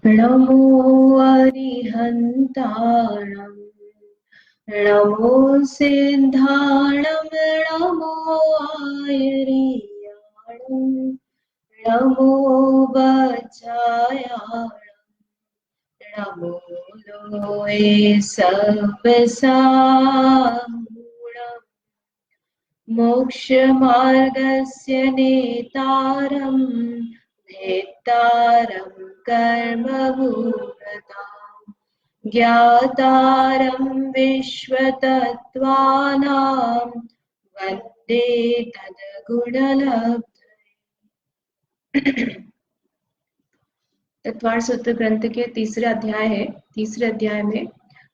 नमो अरिहन्ताणं नमो सिद्धाणं नमो आयर्याणं नमो वज्रायाणं नमो लोये सव्यसामूढम् मोक्षमार्गस्य नेतारं नेतारं कर्मभूरतां ज्ञातारं विश्वतत्त्वानां वन्दे तद्गुणलब्धये। तत्वार सूत्र ग्रंथ के तीसरे अध्याय है। तीसरे अध्याय में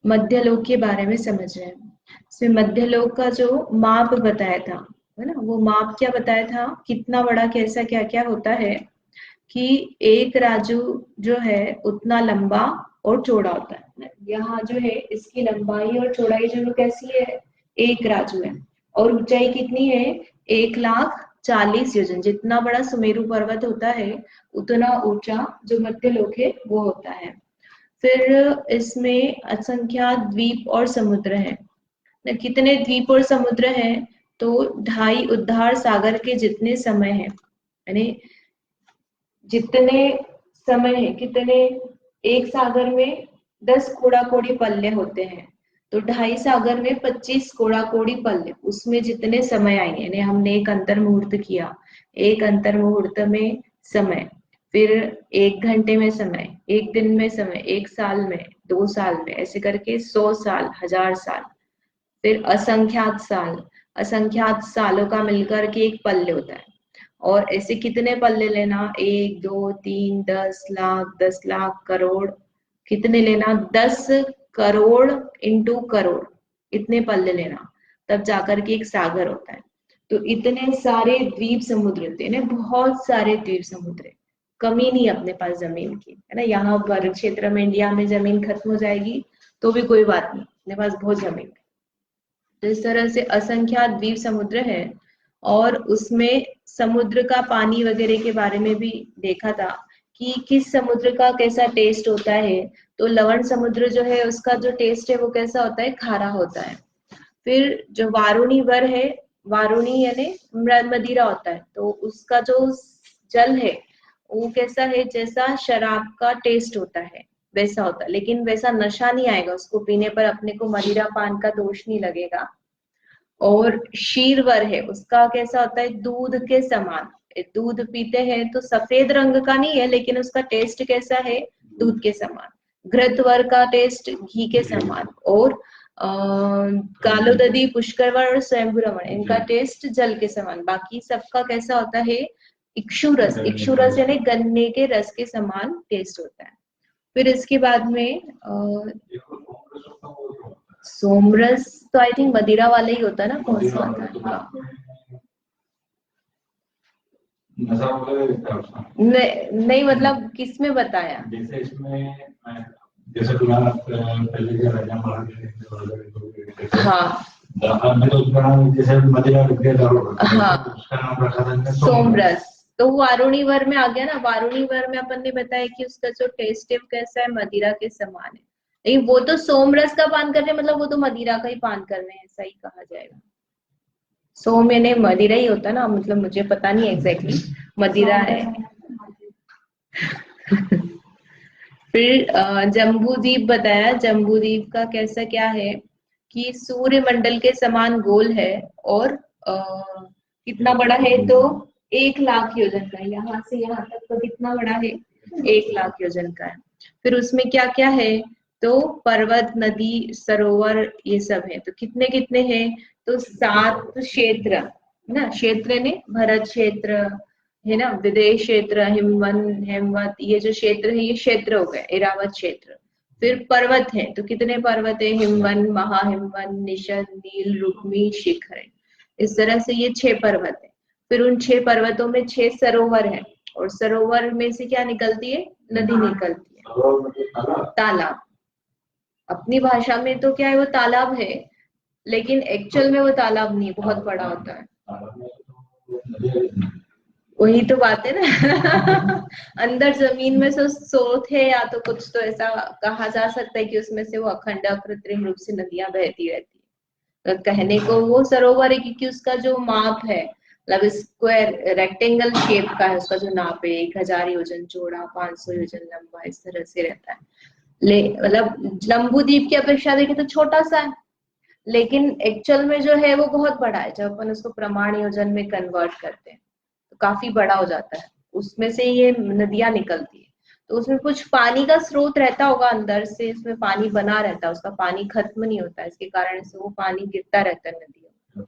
मध्यलोक के बारे में समझ रहे हैं। इसमें मध्यलोक का जो माप बताया था, है ना, वो माप क्या बताया था, कितना बड़ा कैसा क्या क्या होता है, कि एक राजू जो है उतना लंबा और चौड़ा होता है। यहाँ जो है इसकी लंबाई और चौड़ाई जो कैसी है, एक राजू है, और ऊंचाई कितनी है, 1,40,000 योजन। जितना बड़ा सुमेरु पर्वत होता है उतना ऊंचा जो मध्यलोक है वो होता है। फिर इसमें असंख्यात द्वीप और समुद्र हैं। कितने द्वीप और समुद्र हैं, तो 2.5 उद्धार सागर के जितने समय है, यानी जितने समय है, कितने, एक सागर में 10 कोड़ा कोड़ी पल्ले होते हैं, तो 2.5 सागर में 25 कोड़ा कोड़ी पल्ले, उसमें जितने समय आएंगे, यानी हमने एक अंतर मुहूर्त किया, एक अंतर मुहूर्त में समय, फिर 1 घंटे में समय, 1 दिन में समय, 1 साल में, 2 साल में, ऐसे करके 100 साल, 1000 साल, फिर असंख्यात साल, असंख्यात सालों का मिलकर के एक पल्ले होता है। और ऐसे कितने पल्ले लेना, 1 2 3 10 लाख, 10 लाख, करोड़, कितने लेना, 10 करोड़ इंटू करोड़, इतने पल्ले लेना, तब जाकर के एक सागर होता है। तो इतने सारे द्वीप समुद्र होते हैं, बहुत सारे द्वीप समुद्र, कमी नहीं अपने पास जमीन की, है ना। यहाँ वर्ग क्षेत्र में इंडिया में जमीन खत्म हो जाएगी तो भी कोई बात नहीं, अपने पास बहुत जमीन है। तो इस तरह से असंख्यात द्वीप समुद्र है। और उसमें समुद्र का पानी वगैरह के बारे में भी देखा था कि किस समुद्र का कैसा टेस्ट होता है। तो लवण समुद्र जो है उसका जो टेस्ट है वो कैसा होता है, खारा होता है। फिर जो वारुणी वर है, वारुणी यानी मदिरा होता है, तो उसका जो जल है वो कैसा है, जैसा शराब का टेस्ट होता है वैसा होता है, लेकिन वैसा नशा नहीं आएगा उसको पीने पर, अपने को मदिरा पान का दोष नहीं लगेगा। और शीरवर है, उसका कैसा होता है, दूध के समान, दूध पीते हैं तो सफेद रंग का नहीं है, लेकिन उसका टेस्ट कैसा है, दूध के समान। घृतवर का टेस्ट घी के समान। और कालोदधी, पुष्करवर और स्वयंभूरमण, इनका टेस्ट जल के समान। बाकी सबका कैसा होता है, इक्षुरस, इक्षुरस यानी गन्ने के रस के समान टेस्ट होता है। फिर इसके बाद में सोमरस तो आई थिंक मदिरा वाला ही होता है ना, कौन सा होता है, हाँ। नहीं मतलब किस में बताया, जैसे इसमें जैसे पहले के राजा महाराजा, हाँ जैसे मदिरा हाँ सोमरस, तो वारुणी वर में आ गया ना। वारुणी वर में अपन ने बताया कि उसका जो टेस्ट है कैसा है, मदिरा के समान है। लेकिन वो तो सोमरस का पान कर रहे, मतलब वो तो मदिरा का ही पान कर रहे हैं, ऐसा ही कहा जाएगा। सोम यानी मदिरा ही होता ना, मतलब मुझे पता नहीं एग्जैक्टली मदिरा है। फिर जम्बूद्वीप बताया, जम्बूद्वीप का कैसा क्या है कि सूर्य मंडल के समान गोल है, और कितना बड़ा है, तो 1,00,000 योजन का है। यहाँ से यहाँ तक तो कितना बड़ा है, 1,00,000 योजन का है। फिर उसमें क्या क्या है, तो पर्वत, नदी, सरोवर, ये सब है। तो कितने कितने हैं, तो 7 क्षेत्र ना, क्षेत्र ने भरत क्षेत्र है ना, विदेश क्षेत्र, हिमवन, हेमवत, ये जो क्षेत्र है ये क्षेत्र हो गए, इरावत क्षेत्र। फिर पर्वत है, तो कितने पर्वत है, हिमवन, महाहिमवन, निषद, नील, रुक्मी, शिखर है। इस तरह से ये 6 पर्वत है। फिर उन 6 पर्वतों में 6 सरोवर है, और सरोवर में से क्या निकलती है, नदी निकलती है, तालाब। अपनी भाषा में तो क्या है, वो तालाब है, लेकिन एक्चुअल में वो तालाब नहीं, बहुत बड़ा होता है। वही तो बात है ना। अंदर जमीन में से स्रोत है, या तो कुछ तो ऐसा कहा जा सकता है कि उसमें से वो अखंड अकृत्रिम रूप से नदियां बहती रहती है। तो कहने को वो सरोवर है क्योंकि उसका जो माप है, मतलब स्क्वायर रेक्टेंगल शेप का है, उसका जो नाप है 1000 योजन चौड़ा 500 योजन लंबा, इस तरह से रहता है। मतलब जम्बूद्वीप की अपेक्षा देखें तो छोटा सा है, लेकिन एक्चुअल में जो है वो बहुत बड़ा है। जब अपन उसको प्रमाण योजन में कन्वर्ट करते हैं तो काफी बड़ा हो जाता है। उसमें से ये नदियां निकलती है, तो उसमें कुछ पानी का स्रोत रहता होगा अंदर से, इसमें पानी बना रहता है, उसका पानी खत्म नहीं होता है, इसके कारण से वो पानी गिरता रहता है नदियों में।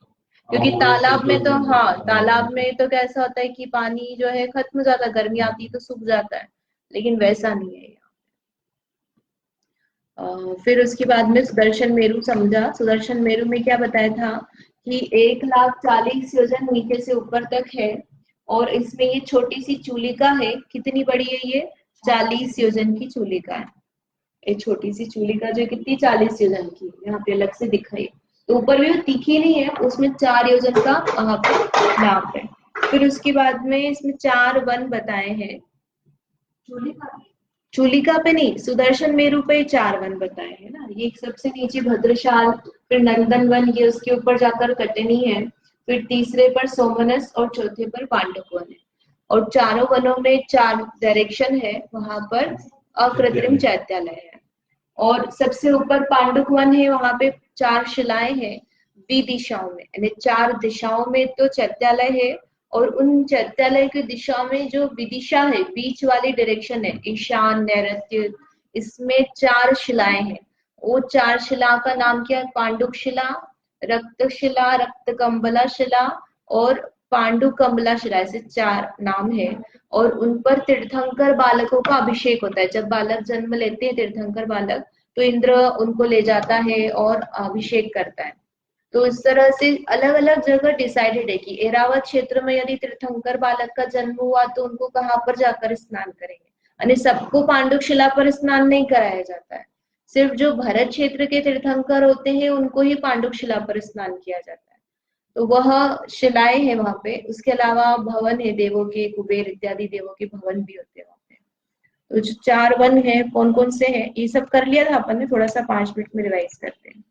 क्योंकि तालाब में तो, हाँ, तालाब में तो कैसा होता है कि पानी जो है खत्म हो जाता है, गर्मी आती है तो सूख जाता है, लेकिन वैसा नहीं है। फिर उसके बाद में सुदर्शन मेरु समझा। सुदर्शन मेरु में क्या बताया था कि 1,40,000 योजन नीचे से ऊपर तक है, और इसमें ये छोटी सी चूलिका है। कितनी बड़ी है ये? 40 योजन की चूलिका है। ये छोटी सी चूलिका जो कितनी, 40 योजन की, यहाँ पे अलग से दिखाई। तो ऊपर भी वो तीखी नहीं है, उसमें 4 योजन का वहां पे नाप है। फिर उसके बाद में इसमें 4 वन बताए हैं। चूलिका पे नहीं, सुदर्शन मेरु पे 4 वन बताए हैं ना। ये सबसे नीचे भद्रशाल, फिर नंदन वन, ये उसके ऊपर जाकर कटनी है, फिर तीसरे पर सोमनस और चौथे पर पांडुप वन है। और चारों वनों में 4 डायरेक्शन है, वहां पर अकृत्रिम चैत्यालय है। और सबसे ऊपर पांडुप वन है, वहां पे 4 शिलाएं हैं विदिशाओं में, यानी 4 दिशाओं में तो चैत्यालय है, और उन चैत्यालय की दिशा में जो विदिशा है, बीच वाली डायरेक्शन है, ईशान, नैऋत्य, इसमें 4 शिलाएं हैं। वो 4 शिला का नाम क्या है? पांडुक शिला, रक्त शिला, रक्त कंबला शिला और पांडु कमला शिला, ऐसे 4 नाम है। और उन पर तीर्थंकर बालकों का अभिषेक होता है। जब बालक जन्म लेते हैं, तीर्थंकर बालक, तो इंद्र उनको ले जाता है और अभिषेक करता है। तो इस तरह से अलग अलग जगह डिसाइडेड है कि एरावत क्षेत्र में यदि तीर्थंकर बालक का जन्म हुआ तो उनको कहाँ पर जाकर स्नान करेंगे। यानी सबको पांडुक शिला पर स्नान नहीं कराया जाता है, सिर्फ जो भरत क्षेत्र के तीर्थंकर होते हैं उनको ही पांडुक शिला पर स्नान किया जाता है। तो वह शिलाएं है वहां पे। उसके अलावा भवन है, देवों के, कुबेर इत्यादि देवों के भवन भी होते हैं वहां पे। तो जो 4 वन है कौन कौन से हैं, ये सब कर लिया था अपन ने, थोड़ा सा 5 मिनट में रिवाइज करते हैं।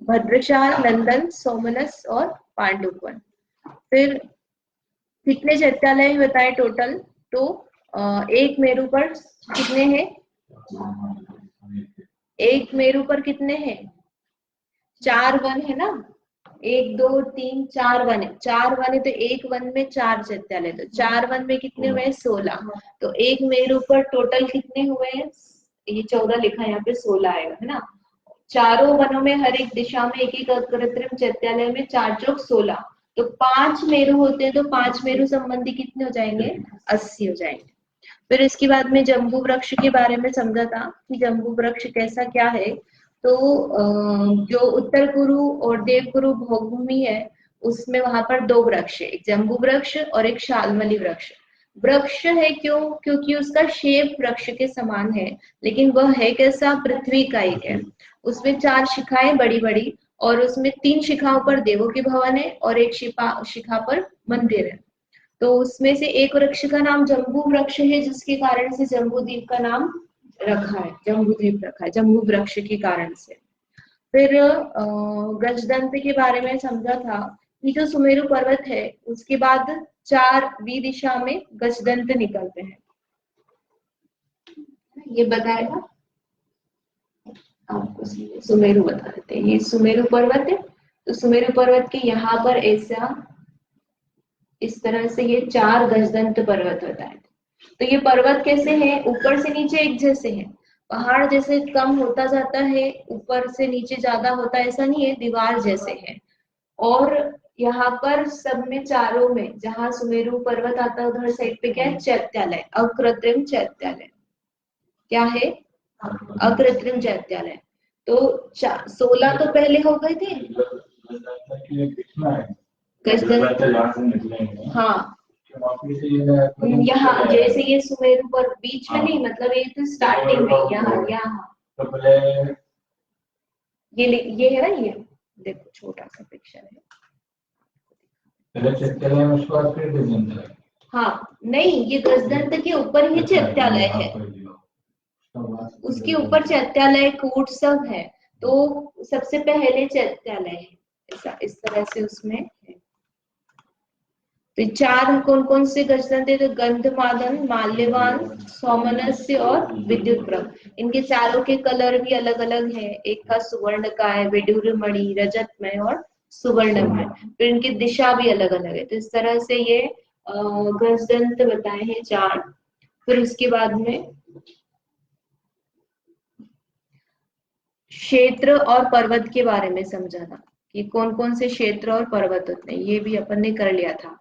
भद्रशाल, नंदन, सोमनस और पांडुपवन। फिर कितने चैत्यालय बताए टोटल? तो एक मेरु पर कितने हैं? एक मेरु पर कितने हैं? 4 वन है ना। 1 2 3 4 वन है। 4 वन है तो एक वन में 4 चैत्यालय, तो 4 वन में कितने हुए? 16। तो एक मेरु पर टोटल कितने हुए? ये 14 लिखा है यहाँ पे, 16 आएगा, है ना। चारों वनों में हर एक दिशा में एक एक कृत्रिम चैत्यालय में 4 चौक 16। तो 5 मेरु होते हैं, तो 5 मेरु संबंधी कितने हो जाएंगे? 80 हो जाएंगे। फिर इसके बाद में जम्बू वृक्ष के बारे में समझा था कि जम्बू वृक्ष कैसा क्या है। तो जो उत्तर कुरु और देवकुरु भौभूमि है, उसमें वहां पर 2 वृक्ष है, एक जम्बू वृक्ष और एक शालमली वृक्ष। वृक्ष है क्यों? क्योंकि उसका शेप वृक्ष के समान है, लेकिन वह है कैसा? पृथ्वी का एक है। उसमें 4 शिखाएं बड़ी बड़ी, और उसमें 3 शिखाओं पर देवों के भवन है और एक शिखा पर मंदिर है। तो उसमें से एक वृक्ष का नाम जम्बू वृक्ष है, जिसके कारण से जम्बू द्वीप का नाम रखा है, जम्बू द्वीप रखा है जम्बू वृक्ष के कारण से। फिर गजदंत के बारे में समझा था कि जो सुमेरु पर्वत है उसके बाद 4 दिशा में गजदंत निकलते हैं, ये बताएगा आपको। सुमेरु बता देते हैं, ये सुमेरु पर्वत है। तो सुमेरु पर्वत के यहाँ पर ऐसा, इस तरह से ये 4 गजदंत पर्वत बताए थे। तो ये पर्वत कैसे हैं? ऊपर से नीचे एक जैसे हैं। पहाड़ जैसे कम होता जाता है, ऊपर से नीचे ज्यादा होता है, ऐसा नहीं है, दीवार जैसे है। और यहाँ पर सब में, चारों में, जहाँ सुमेरु पर्वत आता है उधर साइड पे क्या है? चैत्यालय, अकृत्रिम चैत्यालय। क्या है? अकृत्रिम चैत्यालय। तो 16 तो पहले हो गए थे। हाँ, यहाँ जैसे ये सुमेरु पर बीच में नहीं, मतलब ये तो स्टार्टिंग में, यहाँ यहाँ ये है ना, ये देखो छोटा सा पिक्चर है। पहले चैत्यालय, उसके बाद फिर गजदंत है। हाँ नहीं, ये गजदंत के ऊपर ही चैत्यालय है, उसके ऊपर चैत्यालय कूट सब है, तो सबसे पहले चैत्यालय है, ऐसा इस तरह से उसमें है। तो चार कौन कौन से गजदंत है? तो गंधमादन, माल्यवान, सौमनस्य और विद्युतप्रभ। इनके चारों के कलर भी अलग अलग है, एक का सुवर्ण का है, विडूरमणि, रजतमय और सुवर्णमय। फिर इनकी दिशा भी अलग अलग है। तो इस तरह से ये गजदंत बताए हैं चार। फिर उसके बाद में क्षेत्र और पर्वत के बारे में समझा था कि कौन कौन से क्षेत्र और पर्वत होते हैं, ये भी अपन ने कर लिया था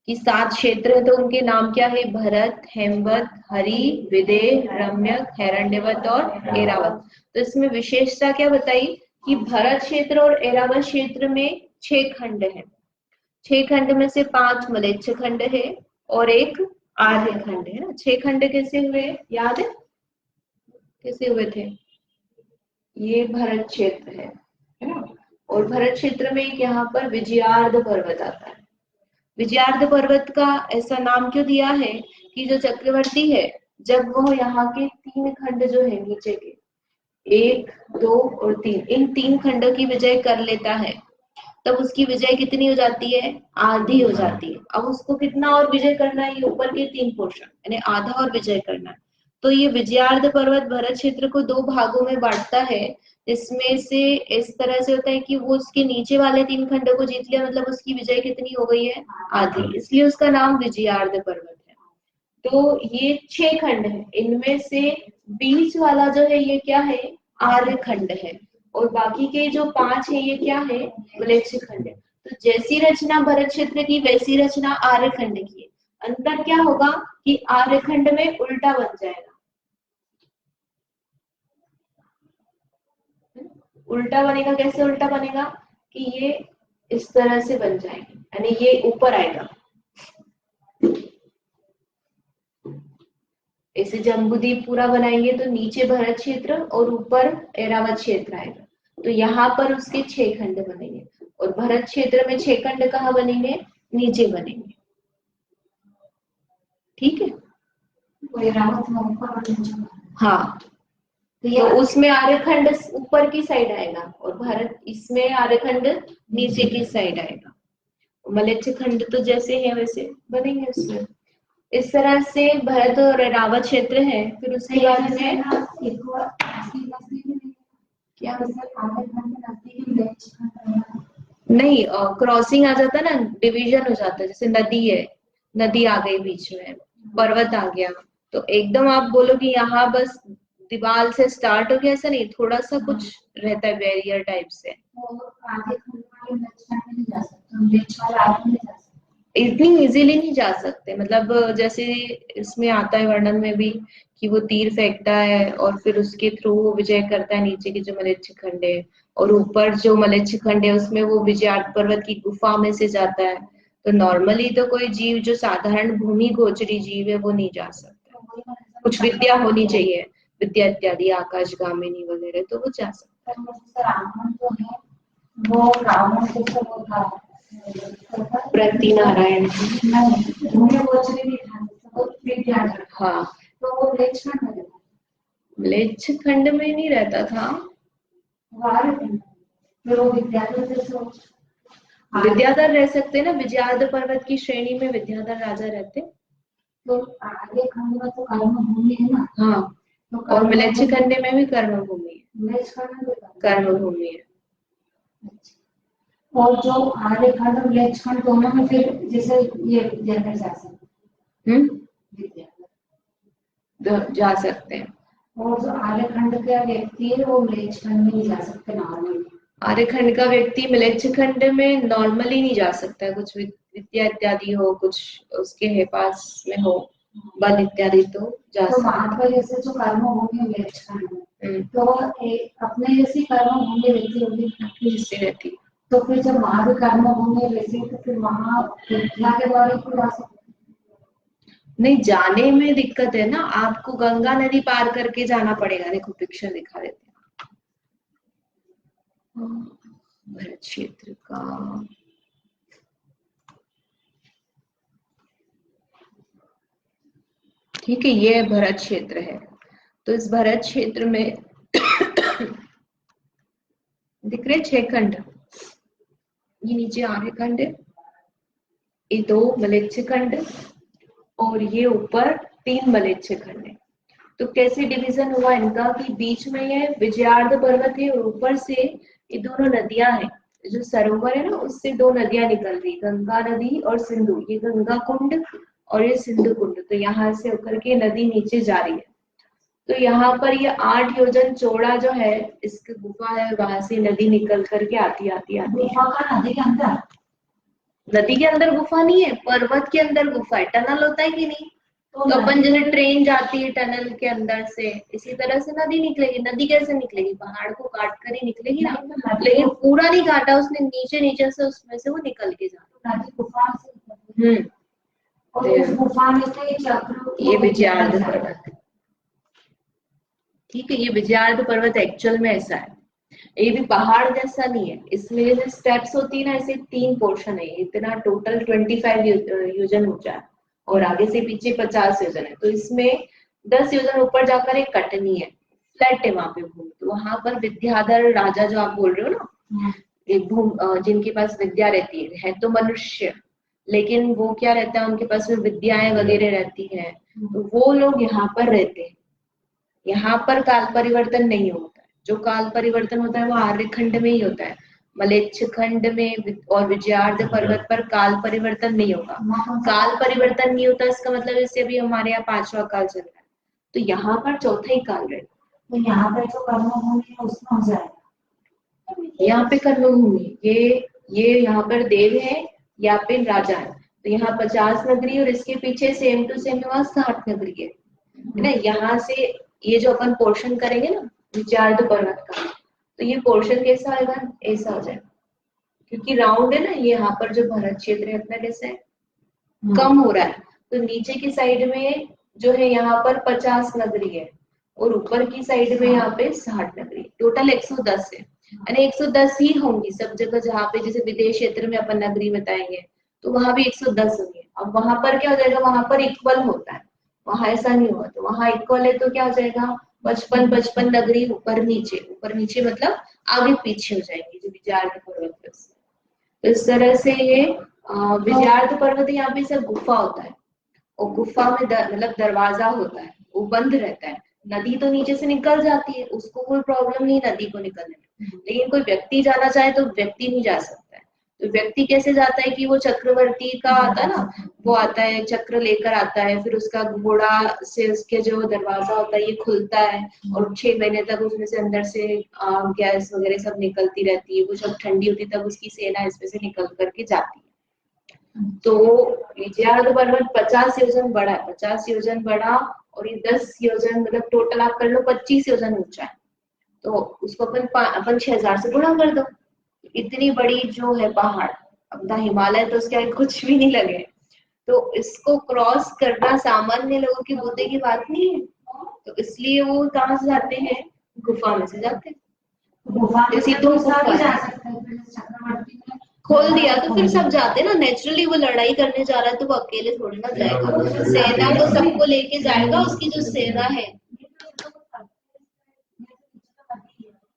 कि 7 क्षेत्र है, तो उनके नाम क्या है? भरत, हेमवत, हरि, विदेह, रम्यक, हिरण्यवत और ऐरावत। तो इसमें विशेषता क्या बताई कि भरत क्षेत्र और ऐरावत क्षेत्र में 6 खंड है। 6 खंड में से 5 म्लेच्छ खंड है और एक आर्य खंड है ना। 6 खंड कैसे हुए, याद है कैसे हुए थे? ये भरत क्षेत्र है ना, और भरत क्षेत्र में यहाँ पर विजयार्ध पर्वत आता है। विजयार्ध पर्वत का ऐसा नाम क्यों दिया है कि जो चक्रवर्ती है, जब वो यहाँ के 3 खंड जो है नीचे के 1, 2 और 3, इन 3 खंडों की विजय कर लेता है, तब उसकी विजय कितनी हो जाती है? आधी हो जाती है। अब उसको कितना और विजय करना है? ये ऊपर के 3 पोर्शन, यानी आधा और विजय करना है। तो ये विजयार्ध पर्वत भरत क्षेत्र को 2 भागों में बांटता है। इसमें से इस तरह से होता है कि वो उसके नीचे वाले 3 खंडों को जीत लिया, मतलब उसकी विजय कितनी हो गई है? आधी, इसलिए उसका नाम विजयार्ध पर्वत है। तो ये 6 खंड है, इनमें से बीच वाला जो है ये क्या है? आर्य खंड है, और बाकी के जो 5 है ये क्या है? म्लेच्छ खंड है। तो जैसी रचना भरत क्षेत्र की वैसी रचना आर्य खंड की है। अंतर क्या होगा कि आर्य खंड में उल्टा बन जाएगा। उल्टा बनेगा, कैसे उल्टा बनेगा कि ये इस तरह से बन जाएगा, यानी ये ऊपर आएगा। ऐसे जम्बूद्वीप पूरा बनाएंगे तो नीचे भरत क्षेत्र और ऊपर ऐरावत क्षेत्र आएगा। तो यहाँ पर उसके 6 खंड बनेंगे, और भरत क्षेत्र में 6 खंड कहाँ बनेंगे? नीचे बनेंगे। ठीक है, हाँ। तो उसमें आर्यखंड ऊपर की साइड आएगा और भरत इसमें आर्यखंड नीचे की साइड आएगा। म्लेच्छ खंड तो जैसे है वैसे बनेंगे उसमें। इस तरह से भरत और ऐरावत क्षेत्र है। फिर उसके बाद में क्या नहीं, क्रॉसिंग आ जाता ना, डिवीजन हो जाता है। जैसे नदी है, नदी आ गई बीच में, पर्वत आ गया, तो एकदम आप बोलो कि यहाँ बस दीवार से स्टार्ट हो गया, ऐसा नहीं, थोड़ा सा कुछ रहता है बैरियर टाइप से। इतनी इजीली नहीं जा सकते, मतलब जैसे इसमें आता है वर्णन में भी कि वो तीर फेंकता है और फिर उसके थ्रू वो विजय करता है नीचे की जो म्लेच्छ खंड है, और ऊपर जो म्लेच्छ खंड है उसमें वो विजयार्ध पर्वत की गुफा में से जाता है। तो नॉर्मली तो कोई जीव जो साधारण भूमि गोचरी जीव है वो नहीं जा सकता, कुछ विद्या होनी चाहिए, विद्या इत्यादि, आकाशगामिनी वगैरह, तो वो जा सकता है। वो रावण प्रति नारायण, हाँ, तो वो म्लेच्छ खंड में नहीं रहता था, विद्याधर रह सकते ना, विजयार्ध पर्वत की श्रेणी में विद्याधर राजा रहते। तो आगे खंड में तो कर्म भूमि है ना, हाँ, तो और म्लेच्छ खंड में भी कर्म भूमि है, कर्म भूमि है। और जो आर्य खंड और म्लेच्छ खंड दोनों में फिर जैसे ये विद्याधर जा सकते, जा सकते हैं। और जो आर्य खंड का व्यक्ति है वो म्लेच्छ खंड में नहीं जा सकते नॉर्मली। आर्य खंड का व्यक्ति म्लेच्छ खंड में नॉर्मली नहीं जा सकता है, कुछ विद्या इत्यादि हो, कुछ उसके है पास में हो, बल इत्यादि, तो जा सकते। महात्मा जैसे जो कर्म भूमि म्लेच्छ खंड में, तो अपने जैसी कर्म भूमि रहती होगी, जिससे रहती, तो फिर जब वहां भी कर्म भूमि रहती है तो फिर वहां विद्या के द्वारा तो जा सकते नहीं, जाने में दिक्कत है ना, आपको गंगा नदी पार करके जाना पड़ेगा। देखो पिक्चर दिखा देते हैं भरत क्षेत्र का। ठीक है, ये भरत क्षेत्र है। तो इस भरत क्षेत्र में दिख रहे 6 खंड, ये नीचे आर्य खंड है, ये 2 मलेच्छ खंड और ये ऊपर 3 मलेच्छ खंड है। तो कैसे डिवीजन हुआ इनका कि बीच में ये विजयार्ध पर्वत है और ऊपर से ये दोनों नदियां हैं, जो सरोवर है ना उससे 2 नदियां निकल रही, गंगा नदी और सिंधु, ये गंगा कुंड और ये सिंधु कुंड। तो यहाँ से होकर के नदी नीचे जा रही है। तो यहाँ पर ये 8 योजन चौड़ा जो है इसकी गुफा है, वहां से नदी निकल करके आती आती आती है। नदी के अंदर, नदी के अंदर गुफा नहीं है, पर्वत के अंदर गुफा है। टनल होता है कि नहीं, तो अपन जैसे ट्रेन जाती है टनल के अंदर से, इसी तरह से नदी निकलेगी। नदी कैसे निकलेगी, पहाड़ को काट कर ही निकलेगी ना, लेकिन पूरा नहीं काटा उसने, नीचे नीचे से उसमें से वो निकल के जाती नदी गुफा से। और उस गुफा में से चक्र, ये विजयार्ध पर्वत, ठीक है, ये विजयार्ध पर्वत एक्चुअल में ऐसा है, ये भी पहाड़ जैसा नहीं है। इसमें जैसे स्टेप्स होती है ना, ऐसे 3 पोर्शन है, इतना टोटल 25 योजन ऊंचा है और आगे से पीछे 50 योजन है। तो इसमें 10 योजन ऊपर जाकर एक कटनी है, फ्लैट है वहां पे भूमि। तो वहां पर विद्याधर राजा जो आप बोल रहे हो ना, एक जिनके पास विद्या रहती है तो मनुष्य, लेकिन वो क्या रहता है, उनके पास में विद्याएं वगैरह रहती है, तो वो लोग यहाँ पर रहते हैं। यहाँ पर काल परिवर्तन नहीं होता है, जो काल परिवर्तन होता है वो आर्यखंड में ही होता है। मलेच्छ खंड में और विजयार्ध पर्वत पर काल परिवर्तन नहीं होगा। काल परिवर्तन नहीं होता इसका मतलब इससे भी हमारे यहाँ 5वां काल चल रहा है, तो यहाँ पर चौथा ही काल रहेगा। तो यहाँ पे जो कर्मभूमि है उसमें हो जाएगा, यहाँ पे कर्मभूमि, ये यहाँ पर देव है, यहाँ पे राजा है। तो यहाँ 50 नगरी और इसके पीछे सेम टू सेम वहां 60 नगरी है ना। यहाँ से ये जो अपन पोर्शन करेंगे ना विजयार्ध पर्वत का, तो ये पोर्शन कैसा आएगा, ऐसा हो जाएगा, क्योंकि राउंड है ना, ये यहाँ पर जो भरत क्षेत्र है अपना कैसा है, कम हो रहा है। तो नीचे की साइड में जो है यहाँ पर 50 नगरी है और ऊपर की साइड में यहाँ पे 60 नगरी, टोटल 110 है। यानी 110 ही होंगी सब जगह, जहाँ पे जैसे विदेश क्षेत्र में अपन नगरी बताएंगे तो वहां भी 110 होंगे। अब वहां पर क्या हो जाएगा, वहां पर इक्वल होता है, वहां ऐसा नहीं हुआ। तो वहां इक्वल है तो क्या हो जाएगा, 55 नगरी ऊपर नीचे मतलब आगे पीछे हो जाएंगी जो विजयार्ध पर्वत है। तो इस तरह से ये विजयार्ध पर्वत यहाँ पे सब गुफा होता है और गुफा में मतलब दरवाजा होता है, वो बंद रहता है। नदी तो नीचे से निकल जाती है, उसको कोई प्रॉब्लम नहीं नदी को निकलने में, लेकिन कोई व्यक्ति जाना चाहे तो व्यक्ति नहीं जा सकता है। तो व्यक्ति कैसे जाता है कि वो चक्रवर्ती का आता है ना, वो आता है चक्र लेकर आता है, फिर उसका घोड़ा से उसके जो दरवाजा होता है ये खुलता है और 6 महीने तक उसमें से अंदर से गैस वगैरह सब निकलती रहती है। वो जब ठंडी होती तब उसकी सेना इसमें से निकल करके जाती है। तो विजयार्ध पर्वत 50 योजन बड़ा है, 50 योजन बड़ा, और ये 10 योजन मतलब टोटल आप कर लो 25 योजन ऊंचा है। तो उसको अपन 6000 से गुणा कर दो, इतनी बड़ी जो है पहाड़ अपना हिमालय, तो उसके आगे कुछ भी नहीं लगे। तो इसको क्रॉस करना सामान्य लोगों की बुद्धि की बात नहीं है, तो इसलिए वो कहाँ से जाते हैं, गुफा में से जाते हैं। खोल दिया तो फिर सब जाते ना, नेचुरली वो लड़ाई करने जा रहा है तो वो अकेले थोड़ी ना जाएगा, सेना तो सबको लेके जाएगा, उसकी जो सेना है।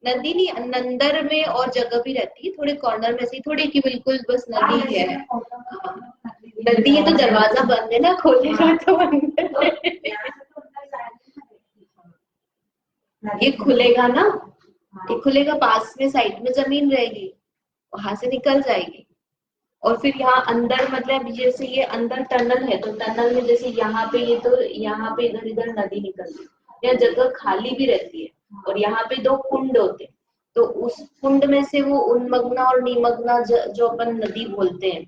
नदी नहीं, अंदर में और जगह भी रहती है, थोड़े कॉर्नर में से, थोड़ी की बिल्कुल बस नदी है। नदी है तो दरवाजा बंद है ना, खोलेगा तो ये खुलेगा ना, ये खुलेगा, पास में साइड में जमीन रहेगी, वहां से निकल जाएगी। और फिर यहाँ अंदर मतलब जैसे ये अंदर टनल है, तो टनल में जैसे यहाँ पे ये, तो यहाँ पे इधर इधर नदी निकलती है, यहाँ जगह खाली भी रहती है, और यहाँ पे 2 कुंड होते हैं। तो उस कुंड में से वो उन्मग्ना और निमग्ना जो अपन नदी बोलते हैं,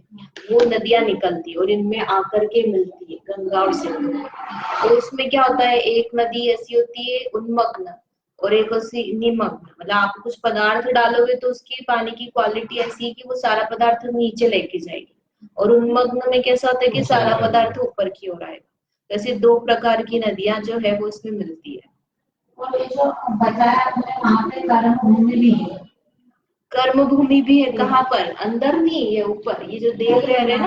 वो नदियां निकलती है और इनमें आकर के मिलती है गंगा और सिंधु। तो उसमें क्या होता है, एक नदी ऐसी होती है उन्मग्न और एक ऐसी निमग्न, मतलब आप कुछ पदार्थ डालोगे तो उसकी पानी की क्वालिटी ऐसी है कि वो सारा पदार्थ नीचे लेके जाएगी, और उन्मग्न में कैसा होता है कि सारा पदार्थ ऊपर की ओर आएगा। ऐसे 2 प्रकार की नदियां जो है वो इसमें मिलती है। और ये जो बताया आपने वहाँ पे कर्मभूमि भी है, कर्मभूमि भी है, कहाँ पर, अंदर नहीं, ये ऊपर, ये जो देख रहे हैं ना,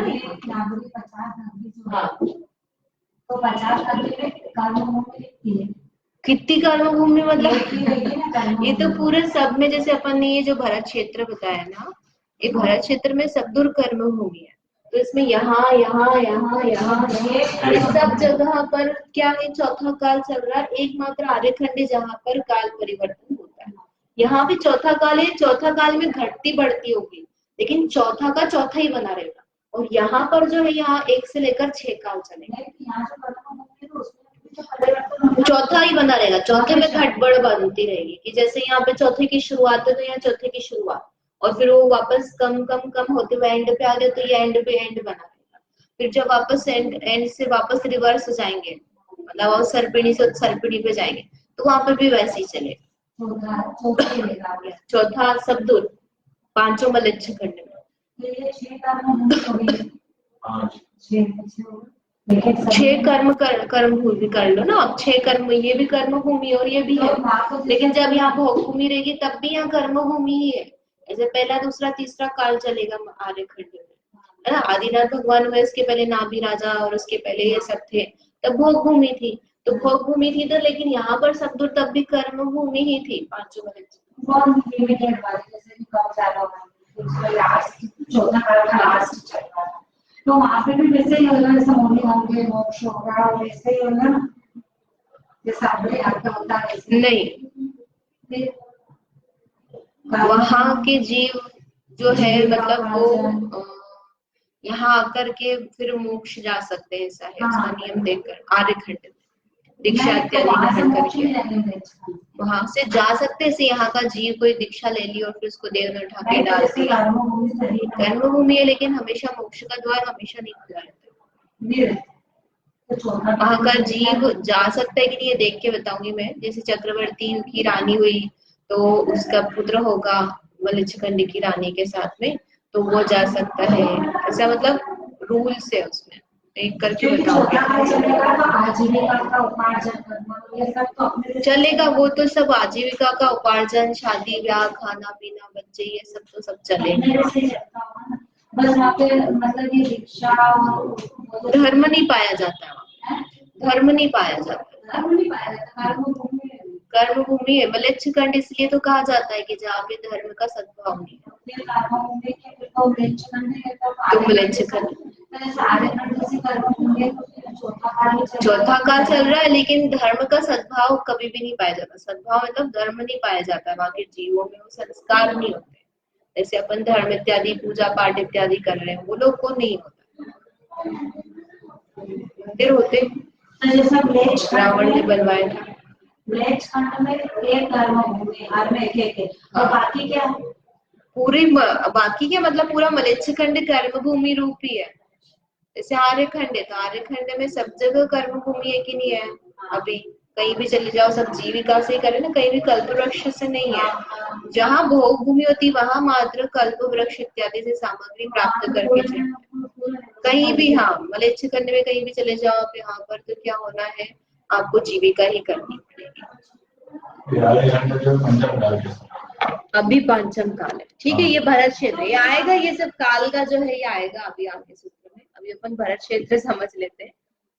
हाँ तो 50 करके कर्म भूमि लिखती है। कितनी कर्म भूमि मतलब ये तो पूरे सब में, जैसे अपन ने ये जो भरत क्षेत्र बताया ना, ये भरत क्षेत्र में सब दूर कर्म भूमि है। तो इसमें यहाँ यहाँ यहाँ यहाँ ये सब जगह पर क्या है, चौथा काल चल रहा है। एकमात्र आर्यखंड जहाँ पर काल परिवर्तन होता है, यहाँ भी चौथा काल है। चौथा काल में घटती बढ़ती होगी, लेकिन चौथा का चौथा ही बना रहेगा। और यहाँ पर जो है, यहाँ 1 से लेकर 6 काल चलेगा, चौथा ही बना रहेगा। चौथे में घटबढ़ बनती रहेगी कि जैसे यहाँ पे चौथे की शुरुआत है तो यहाँ चौथे की शुरुआत, और फिर वो वापस कम कम कम होते हुए एंड पे आ गए तो ये एंड पे एंड बना रहेगा। फिर जब वापस एंड से वापस रिवर्स हो जाएंगे, मतलब सर्पिणी से सर्पिणी पे जाएंगे, तो वहां पर भी वैसे ही चलेगा। चौथा सब दूर 5 मलच्छ खंड में 6 कर्म भूमि कर लो ना आप। 6 कर्म, ये भी कर्म भूमि और ये भी है। लेकिन जब यहाँ भोग भूमि रहेगी तब भी यहाँ कर्म भूमि ही है। ऐसे पहला दूसरा तीसरा काल चलेगा आर्यखंड में, है ना। आदिनाथ भगवान हुए, इसके पहले नाभि राजा और उसके पहले ये सब थे, तब भोग भूमि थी। तो भोग भूमि थी तो, लेकिन यहाँ पर सब दूर तब भी कर्म भूमि ही थी। 5 मलच्छ तो वहाँ पे भी वैसे ही होगा, जैसे होने होंगे मोक्ष होगा, वैसे ही होगा ना, जैसा अपने आपका होता है नहीं। वहाँ के जीव जो है, मतलब वो यहाँ आकर के फिर मोक्ष जा सकते हैं, ऐसा है उसका नियम देखकर। आर्यखंड में दीक्षा इत्यादि ग्रहण करके वहां से जा सकते हैं। यहाँ का जीव कोई दीक्षा ले ली और फिर उसको देव में उठा के डाल दिया, कर्म भूमि है। लेकिन हमेशा मोक्ष का द्वार हमेशा नहीं खुला रहता। वहां का जीव जा सकता है कि नहीं, ये देख के बताऊंगी मैं। जैसे चक्रवर्ती की रानी हुई तो उसका पुत्र होगा मलच्छखंड की रानी के साथ में, तो वो जा सकता है। ऐसा मतलब रूल्स है उसमें, एक करके बताऊंगी। चलेगा वो तो सब, आजीविका का उपार्जन, शादी ब्याह, खाना पीना, बच्चे, ये सब तो सब चलेगा। मतलब ये दीक्षा धर्म नहीं पाया जाता, धर्म नहीं पाया जाता, कर्म भूमि है मलच्छखंड। इसलिए तो कहा जाता है कि जहाँ पे धर्म का सद्भाव नहीं है तो मलच्छखंड। चौथा काल चल रहा है, लेकिन धर्म का सद्भाव कभी भी नहीं पाया जाता। सद्भाव मतलब धर्म नहीं पाया जाता वहां के जीवों में, वो संस्कार नहीं होते। जैसे अपन धर्म इत्यादि, पूजा पाठ इत्यादि कर रहे हैं, वो लोग को नहीं होता। मंदिर होते, रावण ने बनवाया था। खंड में एक धर्म भूमि, हर में एक और बाकी क्या है? पूरी बाकी क्या मतलब पूरा मलच्छखंड कर्म भूमि रूप ही है। जैसे आर्यखंड है तो आर्यखंड में सब जगह कर्म भूमि है कि नहीं है? अभी कहीं भी चले जाओ सब जीविका से करे ना, कहीं भी कल्प वृक्ष से नहीं है। जहाँ भोग भूमि होती वहां मात्र कल्प वृक्ष इत्यादि से सामग्री प्राप्त करके जाए। कहीं भी, हाँ मलच्छखंड में कहीं भी चले जाओ आप, यहाँ पर तो क्या होना है, आपको जीविका ही करनी पड़ेगी। अभी पंचम काल है, ठीक है। ये भरत क्षेत्र ये आएगा, ये सब काल का जो है ये आएगा अभी आगे सूत्र में। अभी अपन भरत क्षेत्र समझ लेते हैं।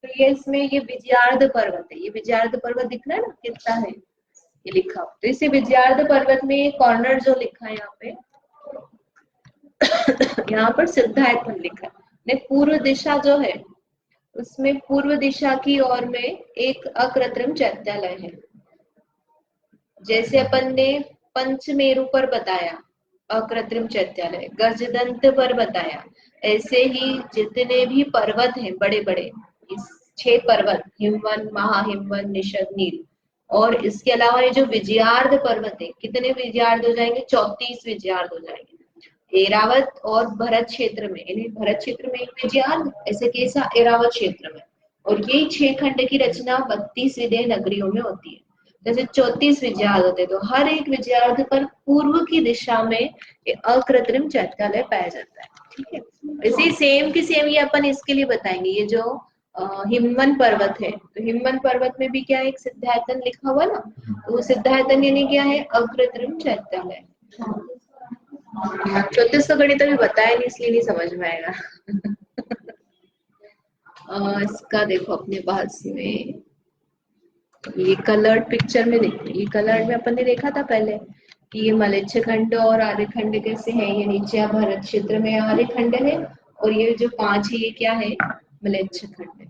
तो ये इसमें ये विजयार्ध पर्वत है। ये विजयार्ध पर्वत दिख रहा है ना कितना है, ये लिखा। तो इसे विजयार्ध पर्वत में कॉर्नर जो लिखा है यहाँ पे यहाँ पर सिद्धायतन लिखा है। पूर्व दिशा जो है उसमें पूर्व दिशा की ओर में एक अकृत्रिम चैत्यालय है। जैसे अपन ने पंचमेरु पर बताया अकृत्रिम चैत्यालय, गजदंत पर बताया, ऐसे ही जितने भी पर्वत हैं बड़े बड़े, इस 6 पर्वत, हिमवन, महाहिमवन, निषद, नील, और इसके अलावा ये जो विजयार्ध पर्वत है, कितने विजयार्ध हो जाएंगे? 34 विजयार्ध हो जाएंगे। एरावत और भरत क्षेत्र में, भरत क्षेत्र में एक विजयार्ध, ऐसे कैसा एरावत क्षेत्र में। और ये 6 खंड की रचना 32 विदेह नगरियों में होती है। जैसे 34 विजयार्ध होते, तो हर एक विजयार्ध पर पूर्व की दिशा में अकृत्रिम चैत्यालय पाया जाता है। ठीक है, इसी सेम की सेम ये अपन इसके लिए बताएंगे। ये जो हिमवन पर्वत है, तो हिमवन पर्वत में भी क्या है, एक सिद्धायतन लिखा हुआ ना, तो वो सिद्धायतन यानी क्या है? अकृत्रिम चैत्यालय। 34 का गणित अभी बताया नहीं, इसलिए नहीं समझ में आएगा। इसका देखो अपने पास में ये कलर्ड पिक्चर में देखो, ये कलर्ड में अपन ने देखा था पहले कि ये मलच्छ खंड और आर्यखंड कैसे है। ये नीचे भारत क्षेत्र में आर्यखंड है और ये जो 5 है ये क्या है, मलच्छ खंड है।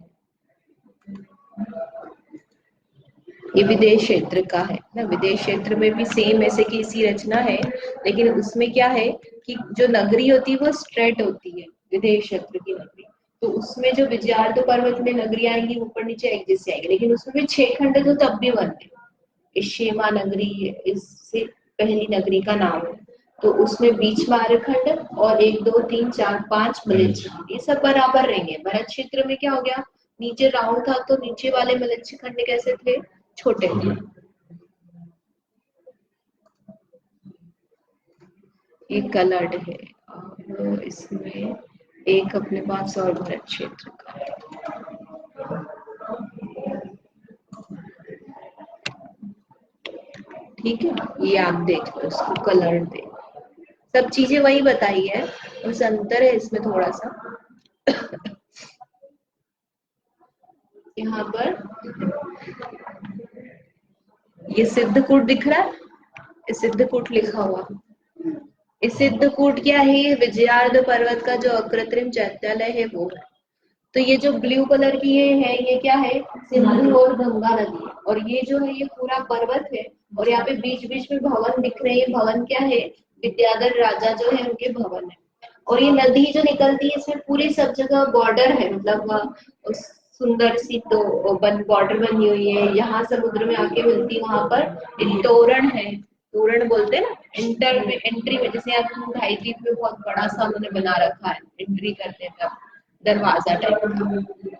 ये विदेश क्षेत्र का है ना, विदेश क्षेत्र में भी सेम ऐसे की इसी रचना है, लेकिन उसमें क्या है कि जो नगरी होती है वो स्ट्रेट होती है, विदेश क्षेत्र की नगरी। तो उसमें जो विजयार्ध पर्वत में नगरी आएंगी ऊपर नीचे एक जैसे आएगी, लेकिन उसमें भी 6 खंड तो तब भी बनते। इस शेमा नगरी इससे पहली नगरी का नाम है, तो उसमें बीच में आर्यखंड और 1 2 3 4 5 मलच्छ खंड, ये सब बराबर रहेंगे। भरत क्षेत्र में क्या हो गया, नीचे राउंड था तो नीचे वाले मलच्छ खंड कैसे थे, छोटे थे। ये कलर्ड है और इसमें एक अपने पास और भरत क्षेत्र का है। ठीक है, ये आप देख लो, इसको कलर्ड दे, सब चीजें वही बताई है, बस अंतर है इसमें थोड़ा सा। यहाँ पर ये सिद्धकूट दिख रहा है, सिद्धकूट लिखा हुआ, इस सिद्धकूट क्या है, विजयार्ध पर्वत का जो अकृत्रिम चैत्यालय है वो है। तो ये जो ब्लू कलर की ये है, ये क्या है, सिंधु और गंगा नदी है। और ये जो है ये पूरा पर्वत है और यहाँ पे बीच बीच में भवन दिख रहे हैं। भवन क्या है, विद्याधर राजा जो है उनके भवन है। और ये नदी जो निकलती है इसमें पूरी सब जगह बॉर्डर है, मतलब सुंदर सी तो बॉर्डर बनी हुई है। यहाँ समुद्र में आके मिलती है, वहां पर एक तोरण है, तोरण बोलते हैं ना, एंट्री में, जैसे आप ढाई फीट में बहुत बड़ा सा उन्होंने बना रखा है, एंट्री करने का दरवाजा टाइप का।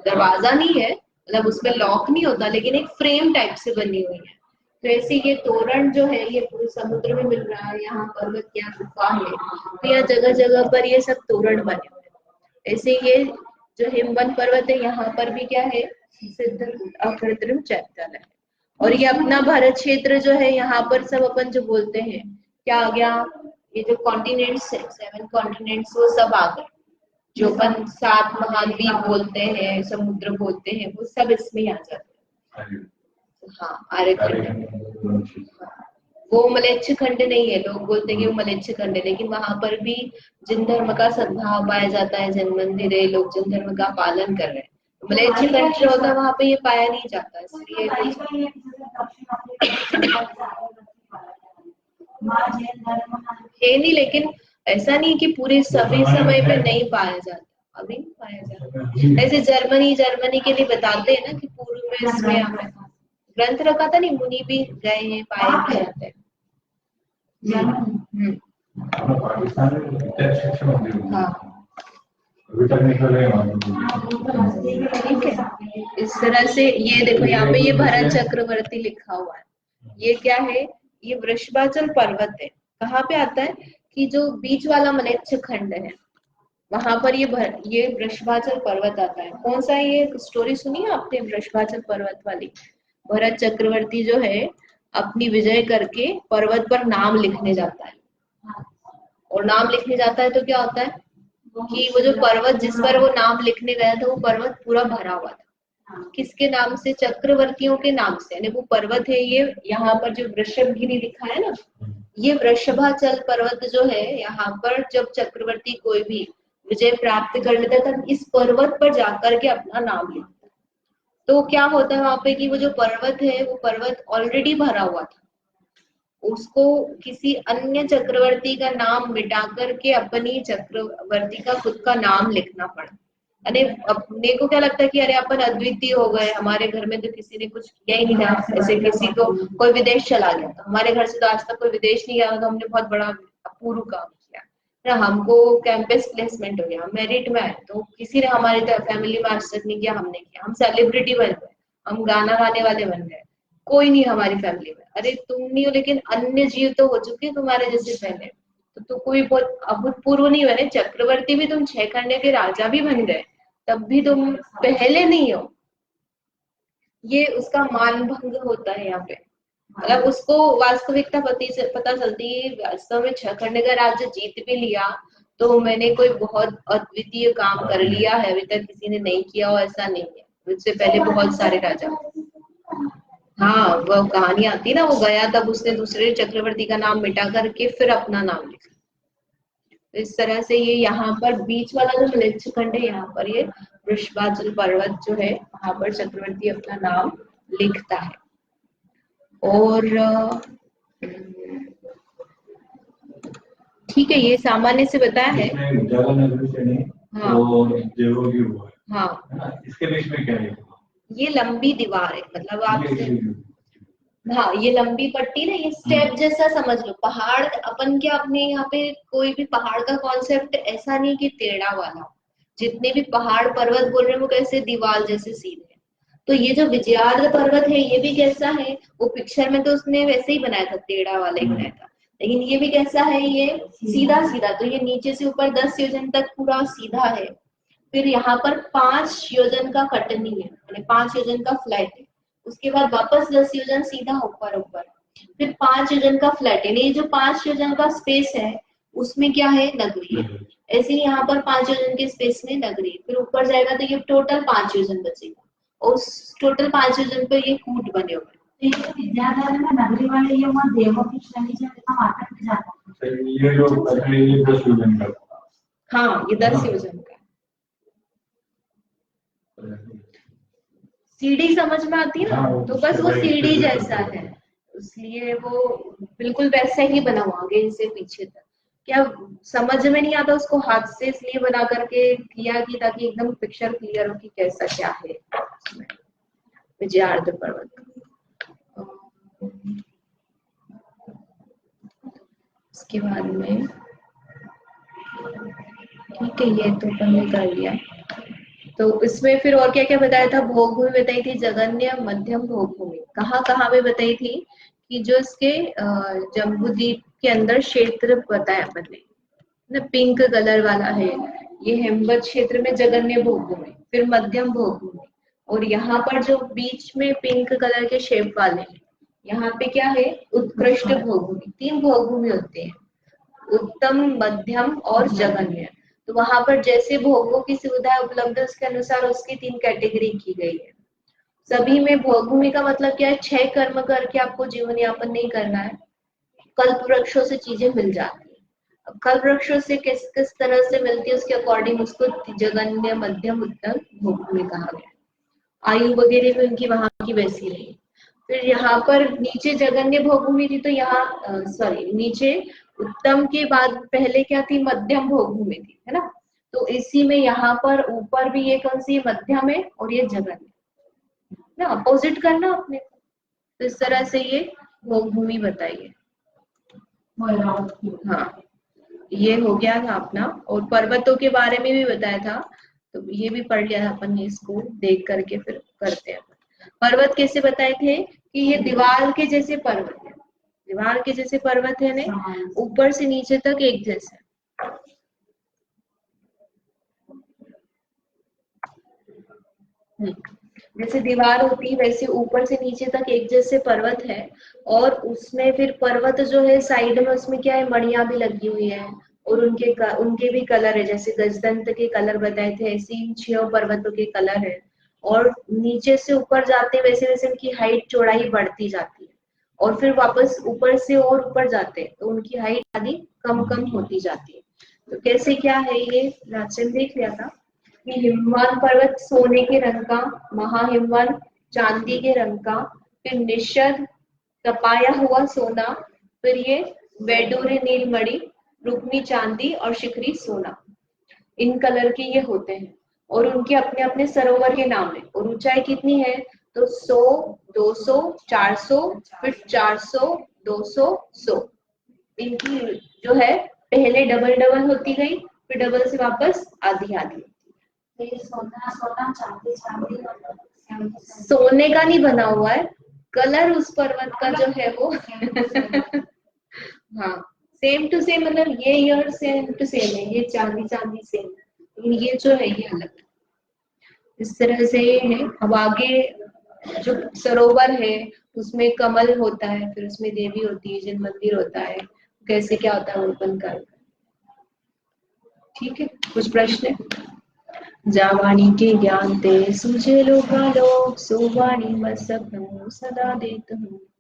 दरवाजा नहीं है, मतलब उसमें लॉक नहीं होता, लेकिन एक फ्रेम टाइप से बनी हुई है। तो ऐसे ये तोरण जो है ये पूरे समुद्र में मिल रहा है, यहाँ पर्वत क्या गुफा है, तो यहाँ जगह जगह पर ये सब तोरण बने हुए हैं। ऐसे ये जो हिमवंत पर्वत है यहाँ पर भी क्या है, सिद्धकूट अकृत्रिम चैत्यालय है। और ये अपना भारत क्षेत्र जो है, यहाँ पर सब अपन जो बोलते हैं क्या आ गया, ये जो कॉन्टिनेंट्स है, 7 कॉन्टिनेंट्स वो सब आ गए। जो अपन 7 महाद्वीप बोलते हैं, समुद्र बोलते हैं, वो सब इसमें आ जाते हैं। हाँ, आर्यखंड वो मलच्छ खंड नहीं है, लोग बोलते हैं कि वो मलच्छ खंड है, लेकिन वहां पर भी जिन धर्म का सद्भाव पाया जाता है, जैन मंदिर है, लोग जिन धर्म का पालन कर रहे हैं, मलच्छ खंड जो होता है वहां पे ये पाया नहीं जाता, इसलिए है नहीं। लेकिन ऐसा नहीं कि पूरे सभी समय पे नहीं पाया जाता, अभी नहीं पाया जाता। ऐसे जर्मनी के लिए बताते हैं ना कि पूर्व में इसमें हमें ग्रंथ रखा था, नहीं मुनि भी गए हैं, पाए भी जाते हैं। हाँ ठीक है, इस तरह से ये देखो यहाँ पे ये भरत चक्रवर्ती लिखा हुआ है। ये क्या है, ये वृषभाचल पर्वत है। कहाँ पे आता है कि जो बीच वाला मलच्छ खंड है वहां पर ये वृषभाचल पर्वत आता है। कौन सा, ये स्टोरी सुनी है आपने वृषभाचल पर्वत वाली? भरत चक्रवर्ती जो है अपनी विजय करके पर्वत पर नाम लिखने जाता है, और नाम लिखने जाता है तो क्या होता है कि वो जो पर्वत जिस पर वो नाम लिखने गया था वो पर्वत पूरा भरा हुआ था। किसके नाम से? चक्रवर्तियों के नाम से। यानी वो पर्वत है, ये यहाँ पर जो वृषभगिरी लिखा है ना, ये वृषभाचल पर्वत जो है, यहाँ पर जब चक्रवर्ती कोई भी विजय प्राप्त कर लेता है तब इस पर्वत पर जाकर के अपना नाम लिखता है। तो क्या होता है वहां पे कि वो जो पर्वत है वो पर्वत ऑलरेडी भरा हुआ था, उसको किसी अन्य चक्रवर्ती का नाम मिटा करके अपनी चक्रवर्ती का खुद का नाम लिखना पड़ा। अरे अपने को क्या लगता है कि अरे अपन अद्वितीय हो गए, हमारे घर में तो किसी ने कुछ किया ही नहीं था, ऐसे किसी को कोई विदेश चला गया था, हमारे घर से तो आज तक कोई विदेश नहीं गया, तो हमने बहुत बड़ा अपूर्व काम किया ना, हमको कैंपस प्लेसमेंट हो गया, मेरिट में आए, तो किसी ने हमारी फैमिली में आज तक नहीं किया, हमने किया, हम सेलिब्रिटी बन गए, हम गाना गाने वाले बन गए, कोई नहीं हमारी फैमिली में। अरे तुम नहीं हो, लेकिन अन्य जीव तो हो चुके तुम्हारे जैसे पहले, तो तुम कोई बहुत अभूतपूर्व नहीं बने, चक्रवर्ती भी तुम 6 खंड के राजा भी बन गए, तब भी तुम पहले नहीं हो। ये उसका मान भंग होता है यहाँ पे, मतलब उसको वास्तविकता पता चलती है। वास्तव में 6 खंड का राज्य जीत भी लिया तो मैंने कोई बहुत अद्वितीय काम कर लिया है, अभी तक किसी ने नहीं किया हो ऐसा नहीं है। मुझसे पहले बहुत सारे राजा, हाँ वो कहानी आती ना, वो गया तब उसने दूसरे चक्रवर्ती का नाम मिटा करके फिर अपना नाम लिखा। इस तरह से ये यहाँ पर बीच वाला जो मलेच्छखंड है, यहाँ पर ये वृषभाचल पर्वत जो है वहां पर चक्रवर्ती अपना नाम लिखता है। और ठीक है, ये सामान्य से बताया है। हाँ हाँ, इसके बीच में क्या है? ये लंबी दीवार है, मतलब आप हाँ ये लंबी पट्टी ना, ये स्टेप जैसा समझ लो। पहाड़ अपन क्या अपने यहाँ पे कोई भी पहाड़ का कॉन्सेप्ट ऐसा नहीं कि टेढ़ा वाला, जितने भी पहाड़ पर्वत बोल रहे हैं वो कैसे दीवार जैसे सीधे। तो ये जो विजयार्ध पर्वत है ये भी कैसा है, वो पिक्चर में तो उसने वैसे ही बनाया था, टेढ़ा वाला ही बनाया था, लेकिन ये भी कैसा है, ये सीधा सीधा। तो ये नीचे से ऊपर 10 योजन तक पूरा सीधा है। फिर यहाँ पर 5 योजन का कटनी है, यानी 5 योजन का फ्लैट है। उसके बाद वापस 10 योजन सीधा ऊपर ऊपर, फिर 5 योजन का फ्लैट है। ये जो 5 योजन का स्पेस है उसमें क्या है, नगरी है। ऐसे ही यहाँ पर 5 योजन के स्पेस में नगरी, फिर ऊपर जाएगा तो ये टोटल 5 योजन बचेगा, और उस टोटल 5 योजन पर ये कूट बने हुए। विद्याधर में नगरी वाले ये वहाँ देवों की श्रेणी से मार्केट में जाता है। ये जो 10 योजन का, हाँ ये 10 योजन का। सीढ़ी समझ में आती है ना, तो बस वो सीढ़ी जैसा है, इसलिए वो बिल्कुल वैसे ही बना हुआ आगे से पीछे तक। क्या समझ में नहीं आता उसको हाथ से इसलिए बना करके किया कि ताकि एकदम पिक्चर क्लियर हो कि कैसा क्या है विजयार्ध पर्वत। उसके बाद में ठीक है, ये तो अपन ने कर लिया। तो इसमें फिर और क्या क्या बताया था, भोग भूमि बताई थी, जगन्य मध्यम भोग भूमि कहाँ कहाँ पे बताई थी, कि जो इसके जम्बूद्वीप के अंदर क्षेत्र बताया अपन ने ना, पिंक कलर वाला है ये हेमवत क्षेत्र में जगन्य भोग भूमि, फिर मध्यम भोग भूमि, और यहाँ पर जो बीच में पिंक कलर के शेप वाले हैं यहाँ पे क्या है, उत्कृष्ट भोग भूमि। 3 भोग भूमि होते हैं, उत्तम, मध्यम और जगन्य। तो वहां पर जैसे भोगों की सुविधा उपलब्ध है उसके अनुसार उसकी 3 कैटेगरी की गई है। सभी में भोग भूमि का मतलब क्या है, 6 कर्म करके आपको जीवन यापन नहीं करना है। कल्प वृक्षों से चीजें मिल जाती है। अब कल्प वृक्षों से किस किस तरह से मिलती है उसके अकॉर्डिंग उसको जगन्य, मध्यम, उत्तम भोग भूमि कहा गया। आयु वगैरह भी उनकी वहां की वैसी रही। फिर यहाँ पर नीचे जगन्य भोग भूमि थी, तो यहाँ सॉरी नीचे उत्तम के बाद पहले क्या थी, मध्यम भोग भूमि थी, है ना। तो इसी में यहाँ पर ऊपर भी ये कौन सी मध्यम है और ये जगन्य ना, अपोजिट करना अपने। तो इस तरह से ये भोग भूमि बताइए। हाँ ये हो गया था अपना, और पर्वतों के बारे में भी बताया था, तो ये भी पढ़ लिया था अपन ने, इसको देख करके फिर करते हैं। पर्वत कैसे बताए थे कि ये दीवार के जैसे पर्वत है, दीवार के जैसे पर्वत है ना, ऊपर से नीचे तक एक जैसे। जैसे दीवार होती है वैसे ऊपर से नीचे तक एक जैसे पर्वत है, और उसमें फिर पर्वत जो है साइड में उसमें क्या है, मणियां भी लगी हुई है, और उनके भी कलर है, जैसे गजदंत के कलर बताए थे ऐसे इन 6 पर्वतों के कलर है। और नीचे से ऊपर जाते वैसे वैसे उनकी हाइट चौड़ाई बढ़ती जाती है, और फिर वापस ऊपर से और ऊपर जाते हैं तो उनकी हाइट आदि कम कम होती जाती है। तो कैसे क्या है ये राजन देख लिया था कि हिमवान पर्वत सोने के रंग का, महाहिमवान चांदी के रंग का, फिर निषद तपाया हुआ सोना, फिर ये वैडूर्य नीलमणि, रुक्मी चांदी और शिखरी सोना, इन कलर के ये होते हैं। और उनके अपने अपने सरोवर के नाम है। और ऊंचाई कितनी है, तो 100, 200, 400, फिर 400, 200, 100। इनकी जो है पहले डबल डबल होती गई, फिर डबल से वापस आधी आधी। सोने का नहीं बना हुआ है, कलर उस पर्वत का जो है वो हाँ सेम टू सेम, मतलब ये ईयर सेम टू सेम है, ये चांदी चांदी सेम, लेकिन ये जो है ये अलग। इस तरह से ये है। अब आगे जो सरोवर है उसमें कमल होता है, फिर उसमें देवी होती है, जन मंदिर होता है, कैसे क्या होता है वो अपन कर। ठीक है, कुछ प्रश्न? जावाणी के ज्ञान ते सूझे लोका लोक, सोवाणी मत सपनो सदा देत हूँ।